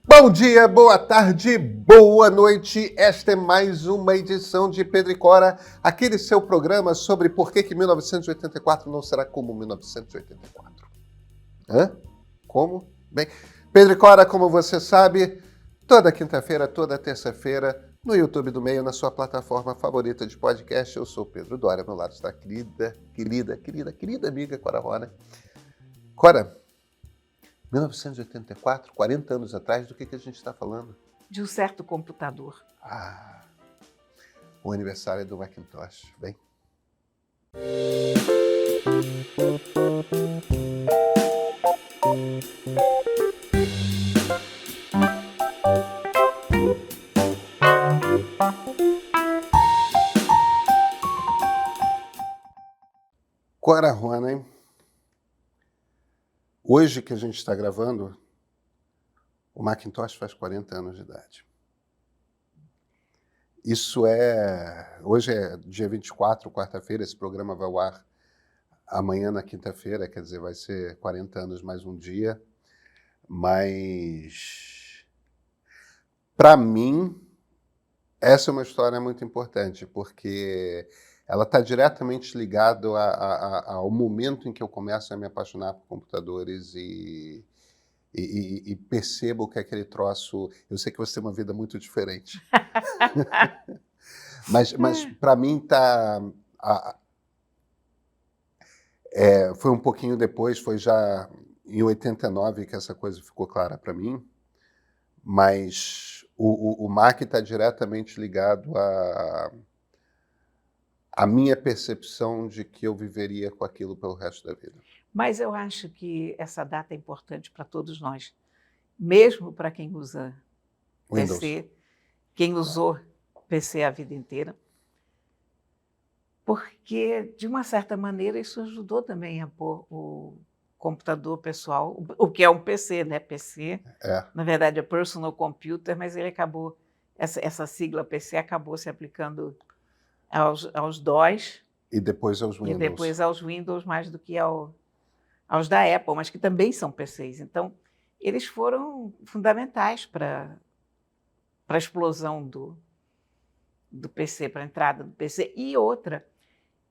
Bom dia, boa tarde, boa noite. Esta é mais uma edição de Pedro e Cora, aquele seu programa sobre por que 1984 não será como 1984. Hã? Como? Bem, Pedro e Cora, como você sabe, toda quinta-feira, toda terça-feira, no YouTube do Meio, na sua plataforma favorita de podcast. Eu sou o Pedro Doria, ao meu lado está a querida amiga Cora Rona. Cora, 1984, 40 anos atrás, do que a gente está falando? De um certo computador. O aniversário do Macintosh. Vem. Cora Rona, hein? Hoje que a gente está gravando, o Macintosh faz 40 anos de idade. Hoje é dia 24, quarta-feira, esse programa vai ao ar amanhã na quinta-feira, quer dizer, vai ser 40 anos mais um dia, mas para mim essa é uma história muito importante, porque ela está diretamente ligada ao momento em que eu começo a me apaixonar por computadores e percebo que aquele troço... Eu sei que você tem uma vida muito diferente. mas para mim foi um pouquinho depois, foi já em 89 que essa coisa ficou clara para mim, mas o Mac está diretamente ligado à minha percepção de que eu viveria com aquilo pelo resto da vida. Mas eu acho que essa data é importante para todos nós, mesmo para quem usa Windows. PC, quem usou PC a vida inteira, porque, de uma certa maneira, isso ajudou também a pôr o computador pessoal, o que é um PC, né? PC, na verdade, é Personal Computer, mas ele acabou, essa sigla PC acabou se aplicando aos DOS. E depois aos Windows. E depois aos Windows, mais do que aos da Apple, mas que também são PCs. Então, eles foram fundamentais para a explosão do PC, para a entrada do PC. E outra,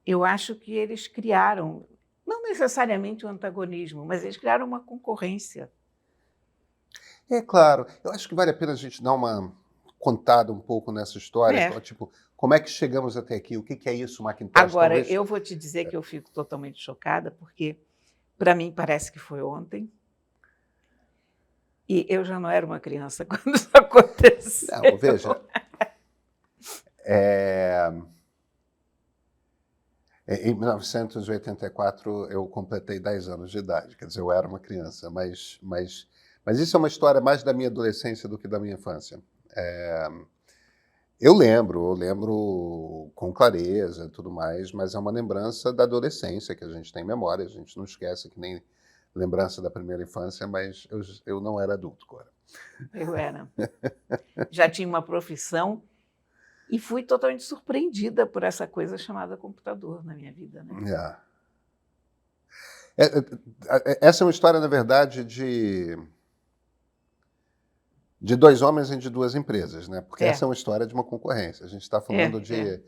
eu acho que eles criaram, não necessariamente um antagonismo, mas eles criaram uma concorrência. É claro. Eu acho que vale a pena a gente dar uma contada um pouco nessa história. Tipo, como é que chegamos até aqui? O que é isso, Macintosh? Agora, talvez... eu vou te dizer que eu fico totalmente chocada, porque, para mim, parece que foi ontem. E eu já não era uma criança quando isso aconteceu. Não, veja... Em 1984, eu completei 10 anos de idade. Quer dizer, eu era uma criança, mas isso é uma história mais da minha adolescência do que da minha infância. Eu lembro com clareza e tudo mais, mas é uma lembrança da adolescência que a gente tem memória, a gente não esquece, que nem lembrança da primeira infância, mas eu não era adulto, Cora. Eu era. Já tinha uma profissão e fui totalmente surpreendida por essa coisa chamada computador na minha vida, né? Essa é uma história, na verdade, de dois homens e de duas empresas, né? Porque essa é uma história de uma concorrência. A gente está falando de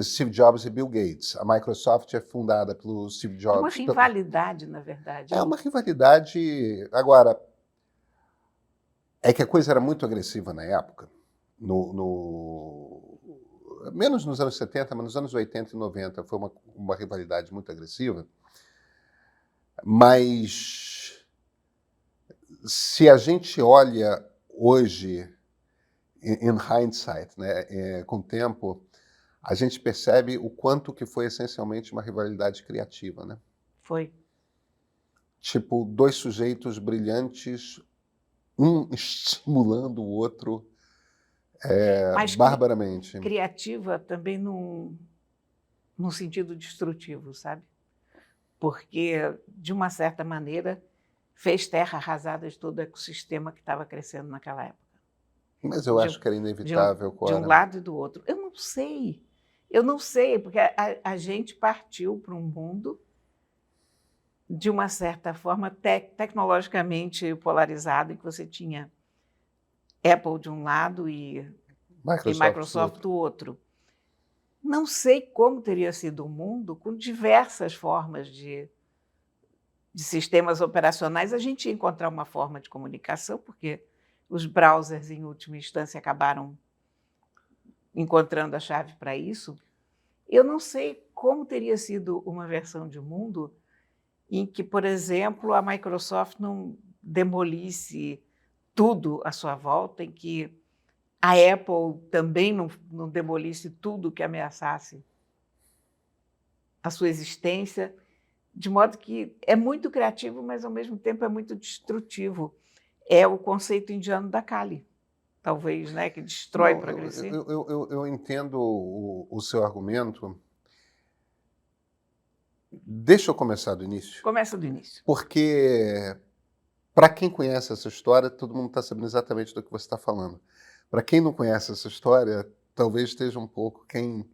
Steve Jobs e Bill Gates. A Microsoft é fundada pelo Steve Jobs. É uma rivalidade, na verdade. É uma rivalidade. Agora, é que a coisa era muito agressiva na época. Menos nos anos 70, mas nos anos 80 e 90 foi uma rivalidade muito agressiva. Mas se a gente olha hoje, in hindsight, né, com o tempo, a gente percebe o quanto que foi essencialmente uma rivalidade criativa, né? Foi. Tipo, dois sujeitos brilhantes, um estimulando o outro barbaramente. Criativa também num sentido destrutivo, sabe? Porque, de uma certa maneira, fez terra arrasada de todo o ecossistema que estava crescendo naquela época. Mas eu acho que era inevitável, Cora. De um lado e do outro. Eu não sei, porque a gente partiu para um mundo, de uma certa forma, tecnologicamente polarizado, em que você tinha Apple de um lado e Microsoft do do outro. Não sei como teria sido o mundo com diversas formas de sistemas operacionais. A gente ia encontrar uma forma de comunicação, porque os browsers, em última instância, acabaram encontrando a chave para isso. Eu não sei como teria sido uma versão de mundo em que, por exemplo, a Microsoft não demolisse tudo à sua volta, em que a Apple também não demolisse tudo que ameaçasse a sua existência, de modo que é muito criativo, mas, ao mesmo tempo, é muito destrutivo. É o conceito indiano da Kali, talvez, né, que destrói Não, para crescer. eu entendo o seu argumento. Deixa eu começar do início, Começa do início. porque para quem conhece essa história, todo mundo está sabendo exatamente do que você está falando. Para quem não conhece essa história, talvez esteja um pouco quem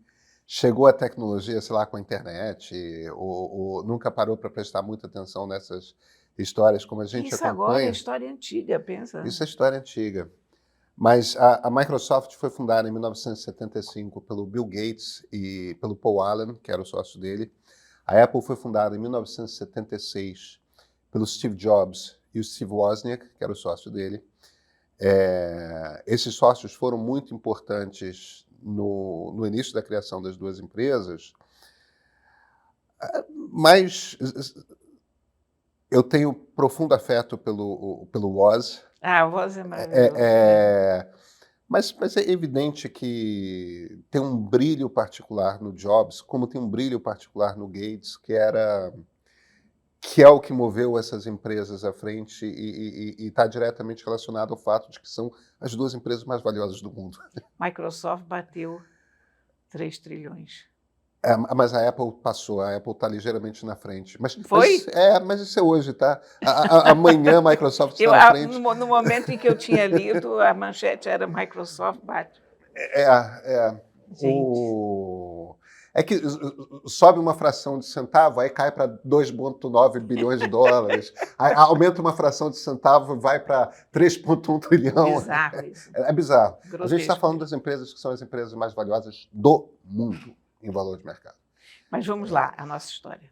chegou à tecnologia, sei lá, com a internet, ou nunca parou para prestar muita atenção nessas histórias, como a gente Isso agora é acompanha. história antiga, pensa. Isso é história antiga. Mas a Microsoft foi fundada em 1975 pelo Bill Gates e pelo Paul Allen, que era o sócio dele. A Apple foi fundada em 1976 pelo Steve Jobs e o Steve Wozniak, que era o sócio dele. Esses sócios foram muito importantes no início da criação das duas empresas, mas eu tenho profundo afeto pelo Woz. A voz é maravilhosa. Mas é evidente que tem um brilho particular no Jobs, como tem um brilho particular no Gates, que é o que moveu essas empresas à frente e está diretamente relacionado ao fato de que são as duas empresas mais valiosas do mundo. Microsoft bateu 3 trilhões. Mas a Apple passou, a Apple está ligeiramente na frente. Foi? Mas isso é hoje, tá? Amanhã a Microsoft está na frente. No momento em que eu tinha lido, a manchete era Microsoft bate. Gente. É que sobe uma fração de centavo, aí cai para 2,9 bilhões de dólares. Aí aumenta uma fração de centavo, vai para 3,1 trilhão. Bizarro isso. É bizarro. Grotesco. A gente está falando das empresas que são as empresas mais valiosas do mundo em valor de mercado. Mas vamos lá, a nossa história.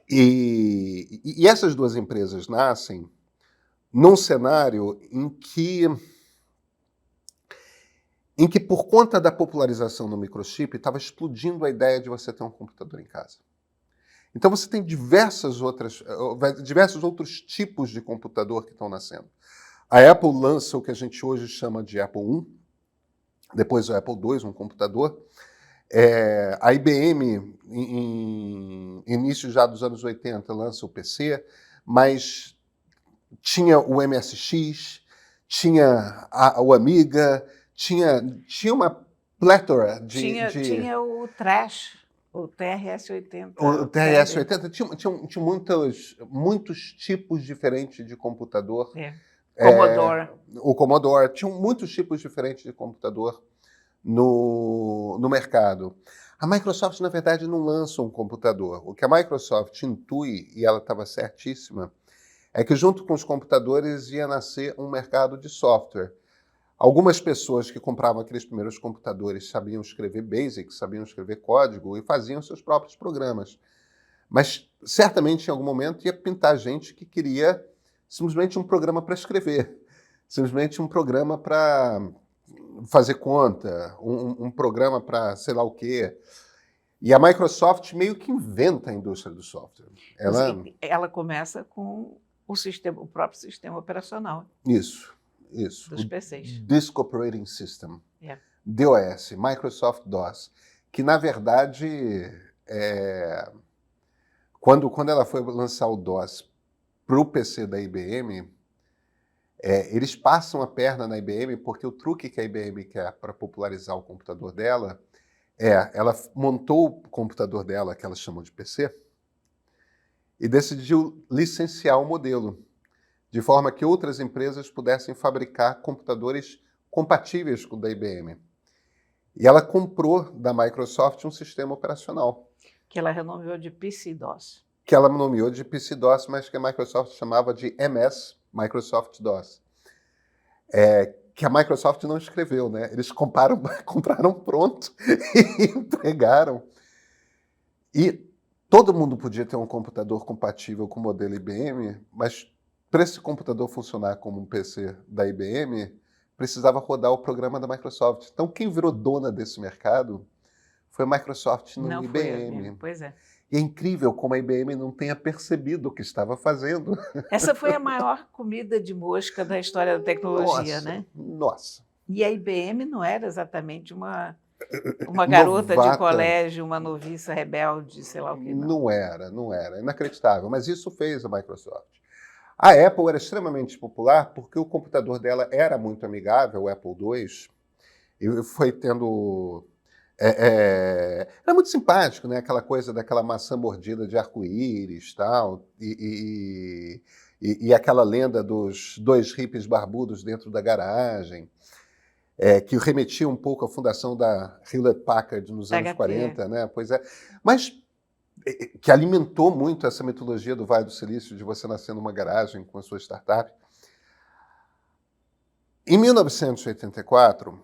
E essas duas empresas nascem num cenário em que, por conta da popularização do microchip, estava explodindo a ideia de você ter um computador em casa. Então você tem diversos outros tipos de computador que estão nascendo. A Apple lança o que a gente hoje chama de Apple I, depois o Apple II, um computador. A IBM, em início já dos anos 80, lança o PC, mas tinha o MSX, tinha o Amiga, tinha uma plétora de... Tinha o Trash, o TRS-80. O TRS-80 tinha muitos tipos diferentes de computador. Commodore. O Commodore. Tinham muitos tipos diferentes de computador no mercado. A Microsoft, na verdade, não lança um computador. O que a Microsoft intui, e ela estava certíssima, é que junto com os computadores ia nascer um mercado de software. Algumas pessoas que compravam aqueles primeiros computadores sabiam escrever BASIC, sabiam escrever código e faziam seus próprios programas. Mas, certamente, em algum momento, ia pintar gente que queria simplesmente um programa para escrever, simplesmente um programa para fazer conta, um programa para sei lá o quê. E a Microsoft meio que inventa a indústria do software. Ela começa com o próprio sistema operacional. Isso. Dos PCs. Disk Operating System. DOS, Microsoft DOS. Que, na verdade, quando ela foi lançar o DOS para o PC da IBM, eles passam a perna na IBM porque o truque que a IBM quer para popularizar o computador dela ela montou o computador dela, que ela chamou de PC, e decidiu licenciar o modelo, de forma que outras empresas pudessem fabricar computadores compatíveis com o da IBM. E ela comprou da Microsoft um sistema operacional. Que ela renomeou de PC-DOS. Que ela nomeou de PC-DOS, mas que a Microsoft chamava de MS, Microsoft DOS. que a Microsoft não escreveu, né? Eles compraram pronto e entregaram. E todo mundo podia ter um computador compatível com o modelo IBM, mas para esse computador funcionar como um PC da IBM, precisava rodar o programa da Microsoft. Então, quem virou dona desse mercado foi a Microsoft, não Não a foi a IBM. IBM, pois é. E é incrível como a IBM não tenha percebido o que estava fazendo. Essa foi a maior comida de mosca da história da tecnologia, né? Nossa. E a IBM não era exatamente uma garota de Novata. colégio, uma noviça rebelde, sei lá o que, não. Não era. Inacreditável. Mas isso fez a Microsoft. A Apple era extremamente popular porque o computador dela era muito amigável, o Apple II, e foi tendo... era muito simpático, né? Aquela coisa daquela maçã mordida de arco-íris tal, e aquela lenda dos dois hippies barbudos dentro da garagem, que remetia um pouco à fundação da Hewlett-Packard nos anos HP. 40, né? Pois é. Mas que alimentou muito essa mitologia do Vale do Silício, de você nascer numa garagem com a sua startup. Em 1984,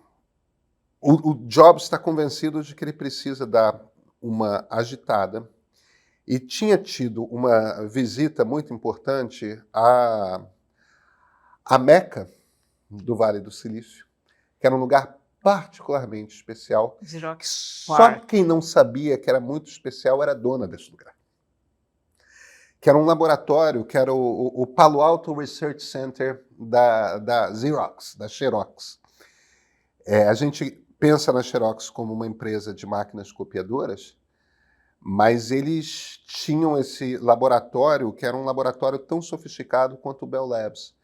o Jobs está convencido de que ele precisa dar uma agitada e tinha tido uma visita muito importante à Meca do Vale do Silício, que era um lugar particularmente especial. Xerox Só Park. quem não sabia que era muito especial era a dona desse lugar. Que era um laboratório, que era o Palo Alto Research Center da Xerox, da Xerox. A gente pensa na Xerox como uma empresa de máquinas copiadoras, mas eles tinham esse laboratório, que era um laboratório tão sofisticado quanto o Bell Labs,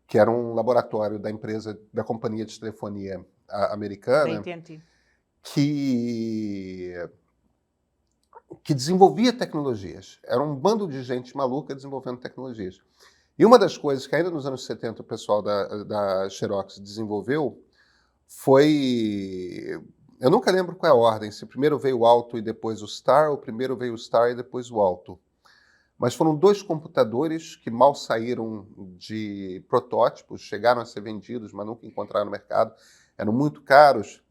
que era um laboratório da empresa, da companhia de telefonia americana, AT&T. que desenvolvia tecnologias. Era um bando de gente maluca desenvolvendo tecnologias. E uma das coisas que ainda nos anos 70 o pessoal da Xerox desenvolveu foi... Eu nunca lembro qual é a ordem, se primeiro veio o Alto e depois o Star, ou primeiro veio o Star e depois o Alto. Mas foram dois computadores que mal saíram de protótipos, chegaram a ser vendidos, mas nunca encontraram no mercado, eram muito caros,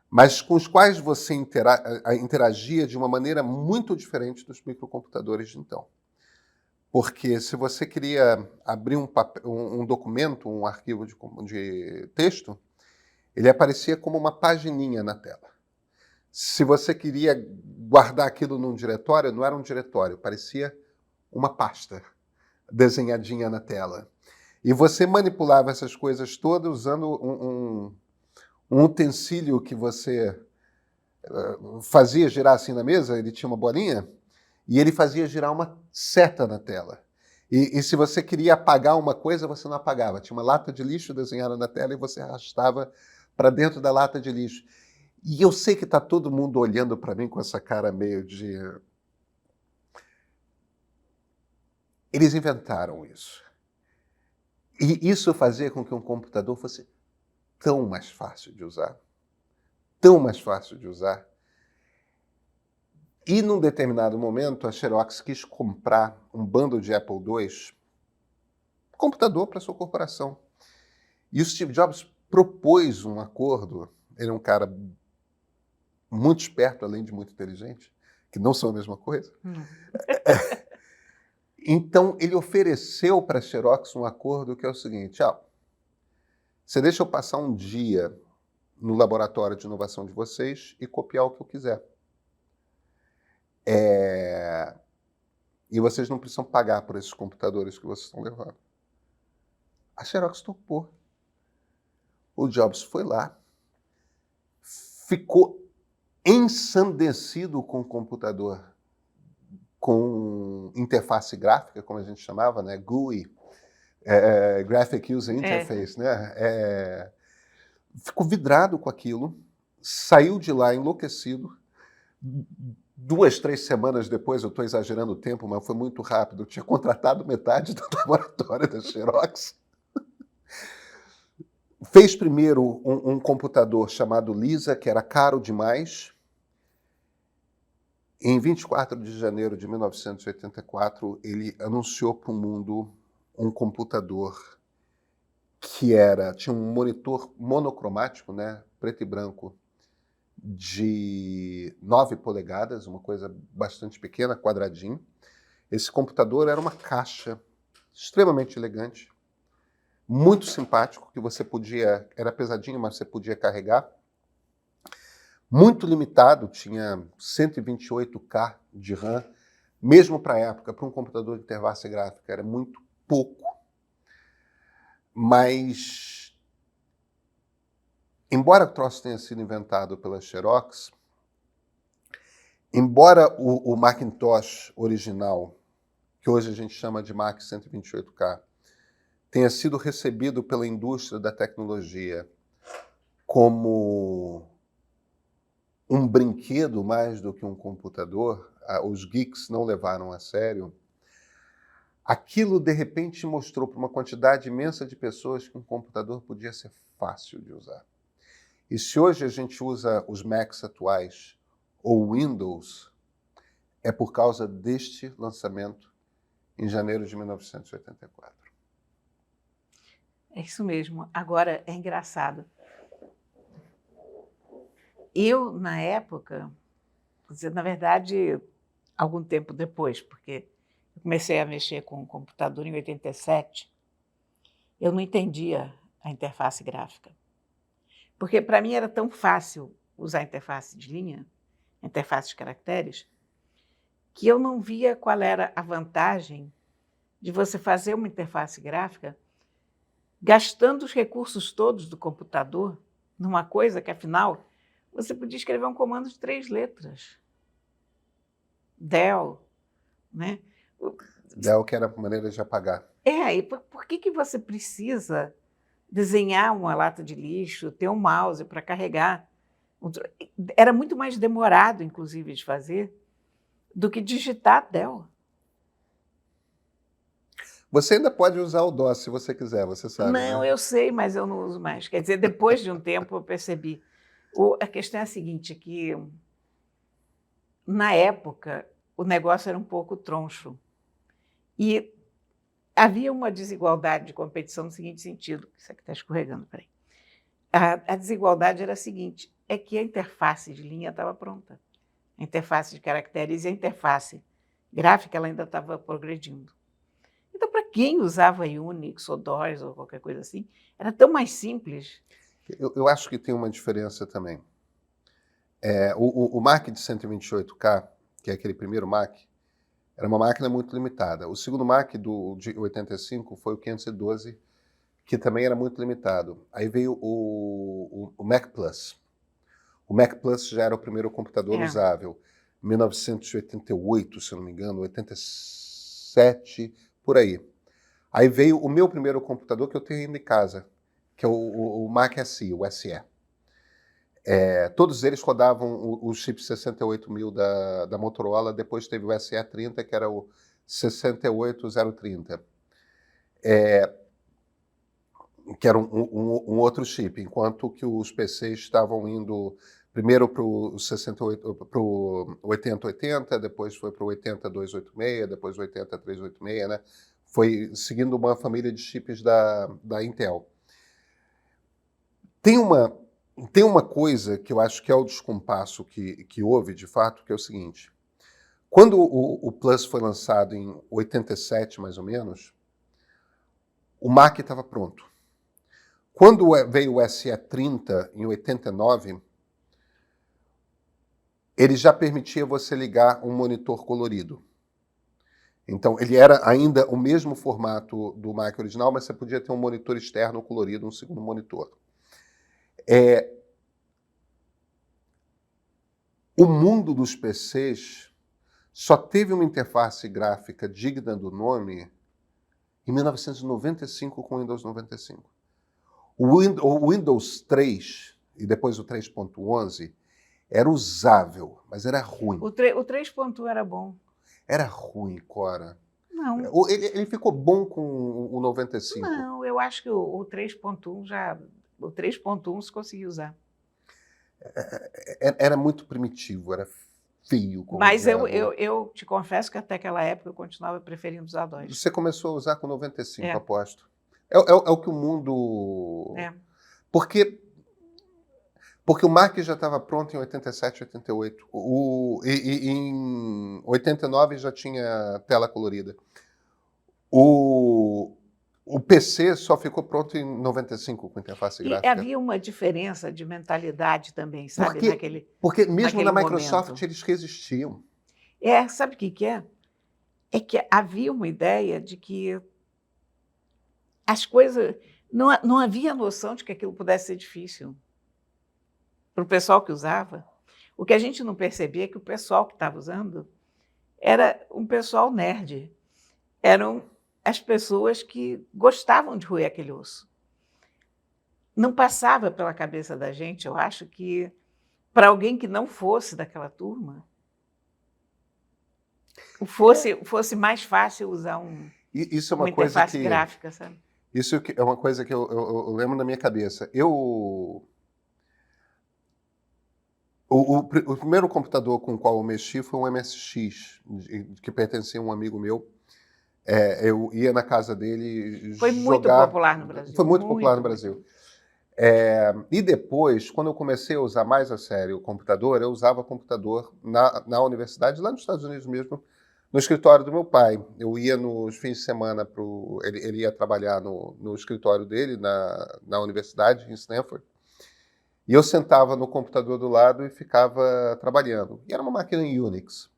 mas com os quais você interagia de uma maneira muito diferente dos microcomputadores de então. Porque se você queria abrir um documento, um arquivo de texto, ele aparecia como uma pagininha na tela. Se você queria guardar aquilo num diretório, não era um diretório, parecia uma pasta desenhadinha na tela. E você manipulava essas coisas todas usando um utensílio que você fazia girar assim na mesa, ele tinha uma bolinha, e ele fazia girar uma seta na tela. E se você queria apagar uma coisa, você não apagava. Tinha uma lata de lixo desenhada na tela e você arrastava para dentro da lata de lixo. E eu sei que está todo mundo olhando para mim com essa cara meio de... Eles inventaram isso. E isso fazia com que um computador fosse tão mais fácil de usar. Tão mais fácil de usar. E num determinado momento, a Xerox quis comprar um bando de Apple II, computador para sua corporação. E o Steve Jobs propôs um acordo. Ele é um cara muito esperto, além de muito inteligente, que não são a mesma coisa. Então, ele ofereceu para a Xerox um acordo que é o seguinte: você deixa eu passar um dia no laboratório de inovação de vocês e copiar o que eu quiser. E vocês não precisam pagar por esses computadores que vocês estão levando. A Xerox topou. O Jobs foi lá, ficou ensandecido com o computador, com interface gráfica, como a gente chamava, né? GUI, Graphic User Interface, né? Ficou vidrado com aquilo, saiu de lá enlouquecido. 2, 3 semanas depois, eu estou exagerando o tempo, mas foi muito rápido, tinha contratado metade do laboratório da Xerox. Fez primeiro um computador chamado Lisa, que era caro demais. Em 24 de janeiro de 1984, ele anunciou para o mundo um computador tinha um monitor monocromático, né, preto e branco, de 9 polegadas, uma coisa bastante pequena, quadradinho. Esse computador era uma caixa extremamente elegante, muito simpático, que você podia, era pesadinho, mas você podia carregar. Muito limitado, tinha 128K de RAM, mesmo para a época, para um computador de interface gráfica, era muito pouco. Mas, embora o troço tenha sido inventado pela Xerox, embora o Macintosh original, que hoje a gente chama de Mac 128K, tenha sido recebido pela indústria da tecnologia como um brinquedo mais do que um computador, os geeks não levaram a sério, aquilo de repente mostrou para uma quantidade imensa de pessoas que um computador podia ser fácil de usar. E se hoje a gente usa os Macs atuais ou Windows, é por causa deste lançamento em janeiro de 1984. É isso mesmo. Agora, é engraçado. Eu, na época, quer dizer, na verdade, algum tempo depois, porque eu comecei a mexer com o computador em 87, eu não entendia a interface gráfica. Porque para mim era tão fácil usar a interface de linha, a interface de caracteres, que eu não via qual era a vantagem de você fazer uma interface gráfica gastando os recursos todos do computador numa coisa que, afinal, você podia escrever um comando de 3 letras. Del, né? Del, que era a maneira de apagar. E por que você precisa desenhar uma lata de lixo, ter um mouse para carregar? Era muito mais demorado, inclusive, de fazer do que digitar Del. Você ainda pode usar o DOS se você quiser, você sabe, Não, né? eu sei, mas eu não uso mais. Quer dizer, depois de um tempo eu percebi. A questão é a seguinte, que na época o negócio era um pouco troncho. E havia uma desigualdade de competição no seguinte sentido. Isso aqui está escorregando, peraí. A desigualdade era a seguinte, é que a interface de linha estava pronta. A interface de caracteres e a interface gráfica ela ainda estava progredindo. Então, para quem usava Unix ou DOS ou qualquer coisa assim, era tão mais simples. Eu acho que tem uma diferença também. O Mac de 128K, que é aquele primeiro Mac, era uma máquina muito limitada. O segundo Mac de 85 foi o 512, que também era muito limitado. Aí veio o Mac Plus. O Mac Plus já era o primeiro computador usável. 1988, se eu não me engano, 87, por aí. Aí veio o meu primeiro computador que eu tenho ainda em casa, que é o Mac SE, o SE. Todos eles rodavam o chip 68000 da Motorola, depois teve o SE30, que era o 68030, que era um outro chip, enquanto que os PCs estavam indo primeiro para o 8080, depois foi para o 80286, depois o 80386, né? Foi seguindo uma família de chips da Intel. Tem uma coisa que eu acho que é o descompasso que houve, de fato, que é o seguinte. Quando o Plus foi lançado em 87, mais ou menos, o Mac estava pronto. Quando veio o SE30, em 89, ele já permitia você ligar um monitor colorido. Então, ele era ainda o mesmo formato do Mac original, mas você podia ter um monitor externo colorido, um segundo monitor. O mundo dos PCs só teve uma interface gráfica digna do nome em 1995 com o Windows 95. O Windows 3 e depois o 3.11 era usável, mas era ruim. O 3.1 era bom. Era ruim, Cora. Não. Ele ficou bom com o 95. Não, eu acho que o 3.1 já... O 3.1 se conseguiu usar. Era muito primitivo, era feio. Mas eu te confesso que até aquela época eu continuava preferindo usar DOS. Você começou a usar com 95, aposto. É o que o mundo... É. Porque o Mac já estava pronto em 87, 88. Em 89 já tinha tela colorida. O PC só ficou pronto em 95 com interface E gráfica. havia uma diferença de mentalidade também, sabe? Porque mesmo naquele na Microsoft momento. eles resistiam. Sabe o que é? É que havia uma ideia de que as coisas... Não havia noção de que aquilo pudesse ser difícil para o pessoal que usava. O que a gente não percebia é que o pessoal que estava usando era um pessoal nerd. Eram as pessoas que gostavam de roer aquele osso. Não passava pela cabeça da gente, eu acho, que para alguém que não fosse daquela turma, fosse mais fácil usar Isso é uma uma coisa interface que... gráfica, sabe? Isso é uma coisa que eu lembro na minha cabeça. O primeiro computador com o qual eu mexi foi um MSX, que pertencia a um amigo meu. Eu ia na casa dele Foi muito jogar... popular no Brasil. Foi muito popular no Brasil. E depois, quando eu comecei a usar mais a sério o computador, eu usava computador na universidade, lá nos Estados Unidos mesmo, no escritório do meu pai. Eu ia nos fins de semana ele ia trabalhar no escritório dele, na universidade, em Stanford. E eu sentava no computador do lado e ficava trabalhando. E era uma máquina em Unix.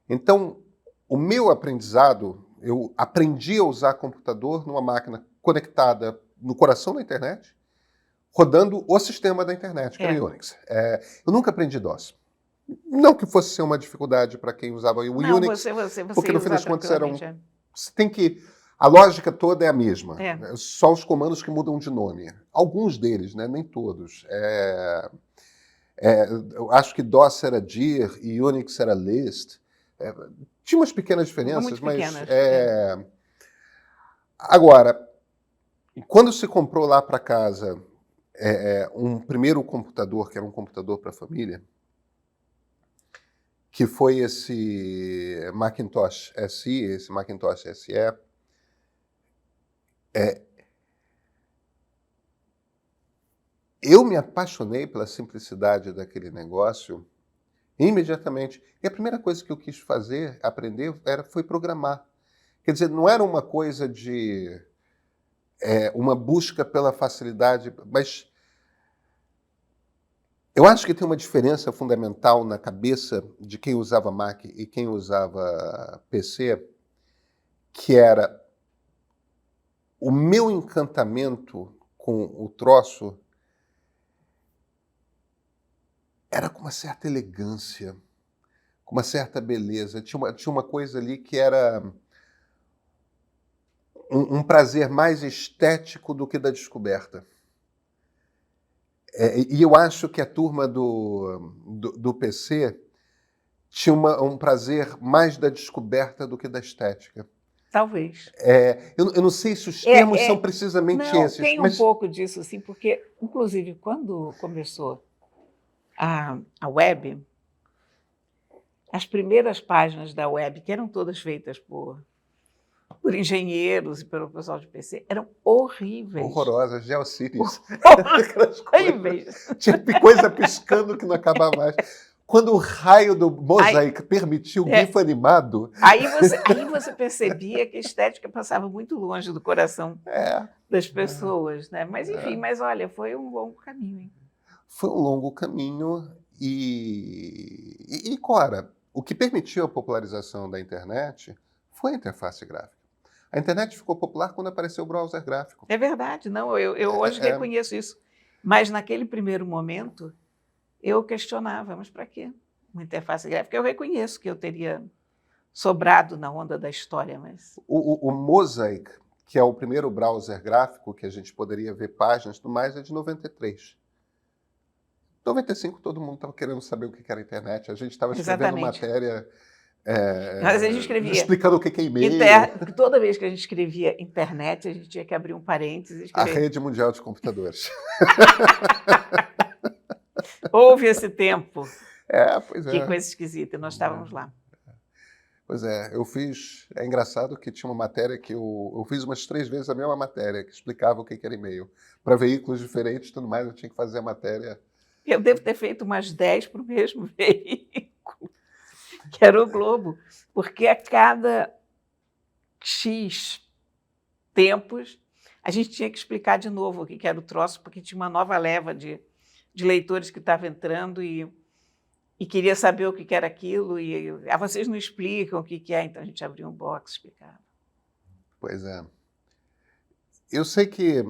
Então, o meu aprendizado, eu aprendi a usar computador numa máquina conectada no coração da internet, rodando o sistema da internet, que era Unix. Eu nunca aprendi DOS. Não que fosse ser uma dificuldade para quem usava o Unix, porque no fim das contas você tem que... A lógica toda é a mesma. Só os comandos que mudam de nome. Alguns deles, né? Nem todos. Eu acho que DOS era dir e Unix era list. Tinha umas pequenas diferenças, muito mas... pequenas. Agora, quando se comprou lá para casa um primeiro computador, que era um computador para a família, que foi esse Macintosh SE, esse Macintosh SE, eu me apaixonei pela simplicidade daquele negócio imediatamente. E a primeira coisa que eu quis aprender, foi programar. Quer dizer, não era uma coisa de uma busca pela facilidade, mas eu acho que tem uma diferença fundamental na cabeça de quem usava Mac e quem usava PC, que era o meu encantamento com o troço era com uma certa elegância, com uma certa beleza. Tinha uma coisa ali que era um prazer mais estético do que da descoberta. E eu acho que a turma do PC tinha um prazer mais da descoberta do que da estética. Talvez. Eu não sei se os termos são precisamente esses. Tem um pouco disso, sim, porque, inclusive, quando começou a web, as primeiras páginas da web, que eram todas feitas por engenheiros e pelo pessoal de PC, eram horríveis. Horrorosas, GeoCities. Horríveis. Tinha coisa piscando que não acabava mais. Quando o raio do Mosaic permitiu o GIF animado... Aí você percebia que a estética passava muito longe do coração das pessoas, né? Mas, enfim, olha, foi um longo caminho. Hein? Foi um longo caminho e Cora, o que permitiu a popularização da internet foi a interface gráfica. A internet ficou popular quando apareceu o browser gráfico. É verdade, não, eu hoje reconheço isso. Mas naquele primeiro momento, eu questionava, mas para quê uma interface gráfica? Eu reconheço que eu teria sobrado na onda da história, mas... O Mosaic, que é o primeiro browser gráfico que a gente poderia ver páginas, tudo mais, é de 93. Em 95 todo mundo estava querendo saber o que era a internet. A gente estava escrevendo matéria mas a gente escrevia, explicando o que é e-mail. Toda vez que a gente escrevia internet, a gente tinha que abrir um parênteses e escrever. A rede mundial de computadores. Houve esse tempo. Pois é. Que coisa esquisita, nós estávamos lá. Pois é, eu fiz. É engraçado que tinha uma matéria que eu fiz umas 3 vezes a mesma matéria, que explicava o que era e-mail. Para veículos diferentes e tudo mais, eu tinha que fazer a matéria. Eu devo ter feito umas 10 para o mesmo veículo, que era o Globo, porque a cada X tempos a gente tinha que explicar de novo o que era o troço, porque tinha uma nova leva de leitores que estava entrando e queria saber o que era aquilo, e vocês não explicam o que é, então a gente abria um box e explicava. Pois é. Eu sei que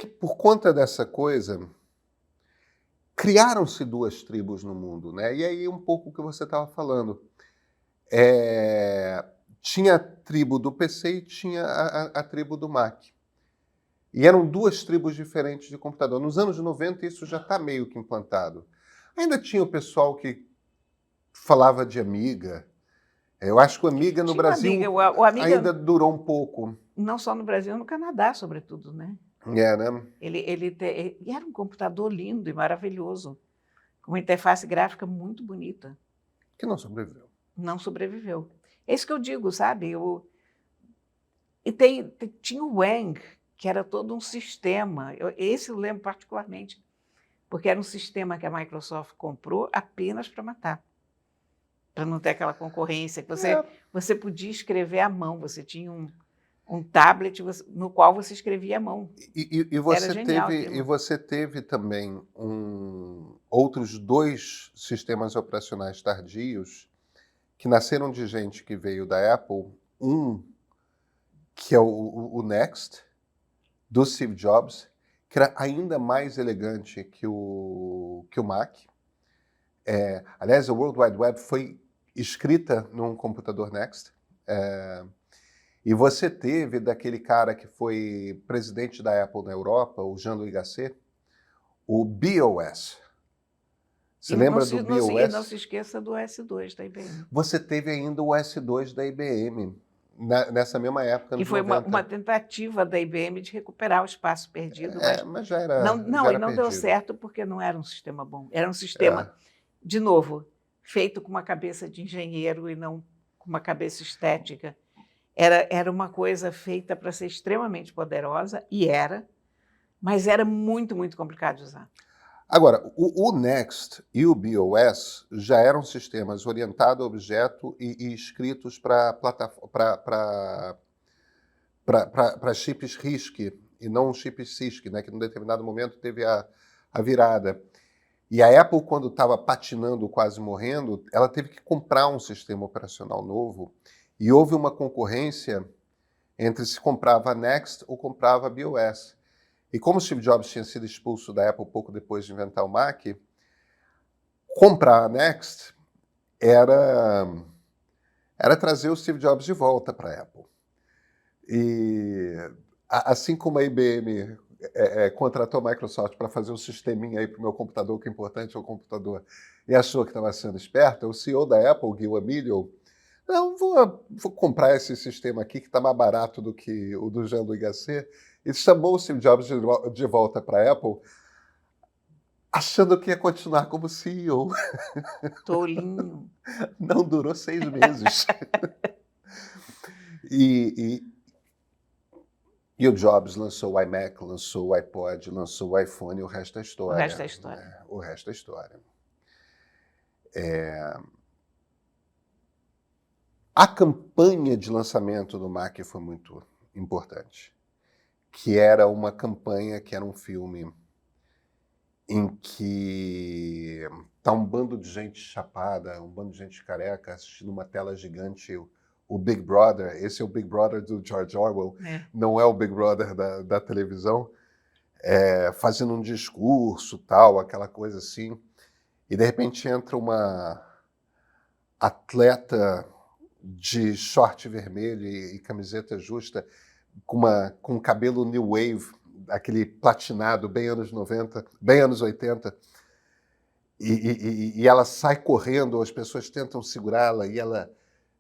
por conta dessa coisa, criaram-se 2 tribos no mundo, né? E aí um pouco o que você estava falando. Tinha a tribo do PC e tinha a tribo do Mac. E eram 2 tribos diferentes de computador. Nos anos 90 isso já está meio que implantado. Ainda tinha o pessoal que falava de Amiga. Eu acho que o Amiga no Tinha Brasil Amiga, o Amiga, ainda durou um pouco. não só no Brasil, no Canadá, sobretudo, né? Né? E era um computador lindo e maravilhoso, com uma interface gráfica muito bonita. Que não sobreviveu. Não sobreviveu. É isso que eu digo, sabe? Tinha o Wang, que era todo um sistema. Esse eu lembro particularmente, porque era um sistema que a Microsoft comprou apenas para matar, para não ter aquela concorrência. Que você podia escrever à mão, você tinha um tablet no qual você escrevia à mão. E você teve também outros 2 sistemas operacionais tardios que nasceram de gente que veio da Apple. Que é o Next, do Steve Jobs, que era ainda mais elegante que o Mac. Aliás, o World Wide Web foi escrita num computador Next. E você teve daquele cara que foi presidente da Apple na Europa, o Jean-Louis Gasset, o BOS. Você lembra do BOS? E não se esqueça do S2 da IBM. Você teve ainda o S2 da IBM, nessa mesma época, que foi uma tentativa da IBM de recuperar o espaço perdido, mas já era não deu certo porque não era um sistema bom. Era um sistema, de novo, feito com uma cabeça de engenheiro e não com uma cabeça estética. Era uma coisa feita para ser extremamente poderosa, mas era muito, muito complicado de usar. Agora, o Next e o BOS já eram sistemas orientados a objeto e escritos para chips RISC e não chips CISC, né, que em determinado momento teve a virada. E a Apple, quando estava patinando, quase morrendo, ela teve que comprar um sistema operacional novo e houve uma concorrência entre se comprava a Next ou comprava a BOS. E como o Steve Jobs tinha sido expulso da Apple pouco depois de inventar o Mac, comprar a Next era trazer o Steve Jobs de volta para a Apple. E assim como a IBM contratou a Microsoft para fazer um sisteminha aí para o meu computador, que é importante é o computador, e achou que estava sendo esperta, o CEO da Apple, Gil Amelio, não, vou comprar esse sistema aqui que está mais barato do que o do Jean-Louis Gasset, e chamou o Steve Jobs de volta para a Apple, achando que ia continuar como CEO. Tolinho. Não durou 6 meses. E o Jobs lançou o iMac, lançou o iPod, lançou o iPhone, e o resto é história. O resto é história. O resto é história. A campanha de lançamento do Mac foi muito importante. Que era uma campanha, que era um filme em que tá um bando de gente chapada, um bando de gente careca assistindo uma tela gigante, o Big Brother. Esse é o Big Brother do George Orwell, não é o Big Brother da televisão, fazendo um discurso, tal, aquela coisa assim. E de repente entra uma atleta de short vermelho e camiseta justa, com cabelo new wave, aquele platinado, bem anos 90, bem anos 80, e ela sai correndo, as pessoas tentam segurá-la, e ela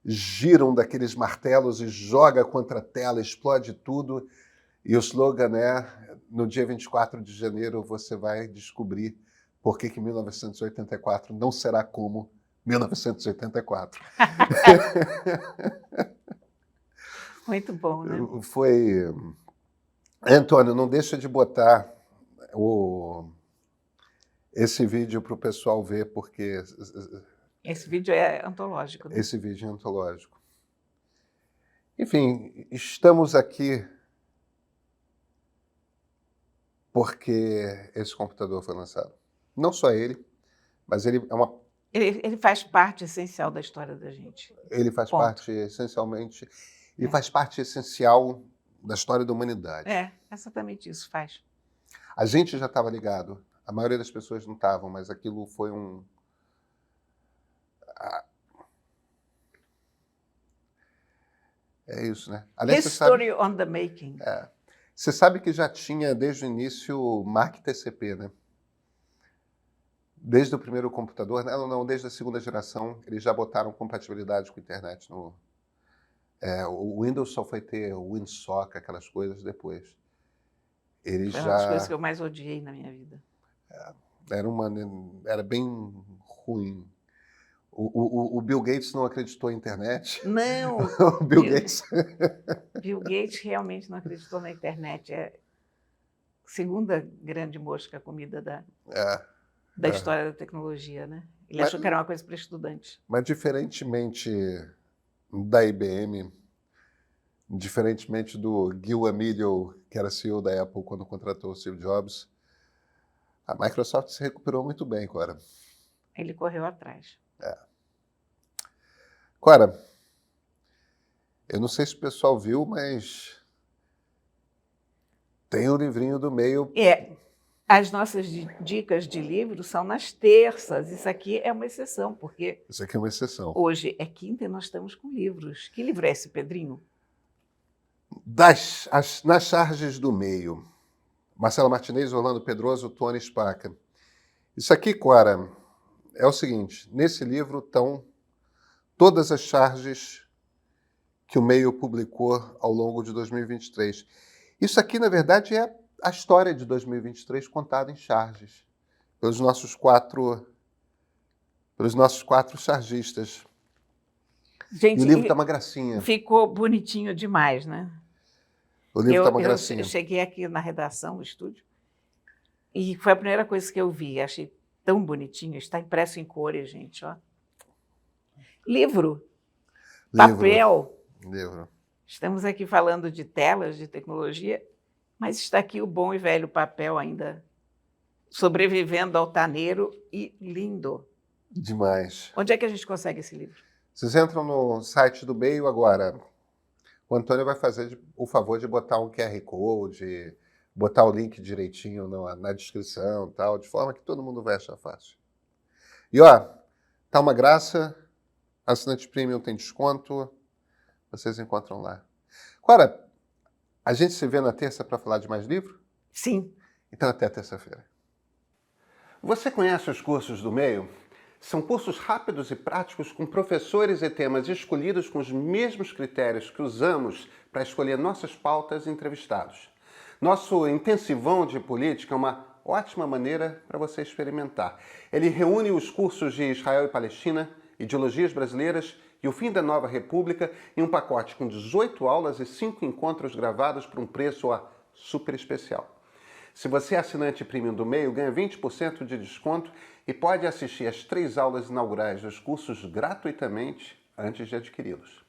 gira um daqueles martelos e joga contra a tela, explode tudo, e o slogan é: no dia 24 de janeiro você vai descobrir por que 1984 não será como 1984. Muito bom, né? Foi... Antônio, não deixa de botar esse vídeo para o pessoal ver, porque... Esse vídeo é antológico, né? Esse vídeo é antológico. Enfim, estamos aqui porque esse computador foi lançado. Não só ele, mas ele é uma... Ele faz parte essencial da história da gente. Ele faz Ponto. parte, essencialmente... Ele faz parte essencial da história da humanidade. É, exatamente isso faz. A gente já estava ligado. A maioria das pessoas não estavam, mas aquilo foi um... É isso, né? Aliás, History on the making. Você sabe que já tinha, desde o início, o Mac TCP, né? Desde o primeiro computador, não, desde a segunda geração, eles já botaram compatibilidade com a internet. O Windows só foi ter o WinSock, aquelas coisas depois. Eles Foi uma das coisas que eu mais odiei na minha vida. Era bem ruim. O Bill Gates não acreditou na internet. Não! O Bill Gates... Bill Gates realmente não acreditou na internet. É a segunda grande mosca comida da história da tecnologia, né? Ele achou que era uma coisa para estudantes. Mas diferentemente da IBM, diferentemente do Gil Amelio, que era CEO da Apple quando contratou o Steve Jobs, a Microsoft se recuperou muito bem, Cora. Ele correu atrás. Cora, eu não sei se o pessoal viu, mas tem um livrinho do meio. As nossas dicas de livros são nas terças. Isso aqui é uma exceção, porque... Isso aqui é uma exceção. Hoje é quinta e nós estamos com livros. Que livro é esse, Pedrinho? Nas charges do meio. Marcela Martinez, Orlando Pedroso, Tony Spaca. Isso aqui, Cora, é o seguinte. Nesse livro estão todas as charges que o meio publicou ao longo de 2023. Isso aqui, na verdade, é a história de 2023 contada em charges, pelos nossos quatro chargistas. Gente, e o livro está uma gracinha. Ficou bonitinho demais, né? O livro está uma gracinha. Eu cheguei aqui na redação, no estúdio, e foi a primeira coisa que eu vi. Achei tão bonitinho. Está impresso em cores, gente. Ó. Livro. Papel. Livro. Estamos aqui falando de telas, de tecnologia, mas está aqui o bom e velho papel ainda sobrevivendo altaneiro e lindo. Demais. Onde é que a gente consegue esse livro? Vocês entram no site do meio agora. O Antônio vai fazer o favor de botar um QR Code, botar o link direitinho na descrição, tal, de forma que todo mundo vai achar fácil. E ó, tá uma graça. Assinante Premium tem desconto. Vocês encontram lá. Cora, a gente se vê na terça para falar de mais livro? Sim. Então até terça-feira. Você conhece os cursos do meio? São cursos rápidos e práticos com professores e temas escolhidos com os mesmos critérios que usamos para escolher nossas pautas e entrevistados. Nosso intensivão de política é uma ótima maneira para você experimentar. Ele reúne os cursos de Israel e Palestina, ideologias brasileiras e o fim da nova república em um pacote com 18 aulas e 5 encontros gravados por um preço super especial. Se você é assinante Premium do Meio, ganha 20% de desconto e pode assistir às 3 aulas inaugurais dos cursos gratuitamente antes de adquiri-los.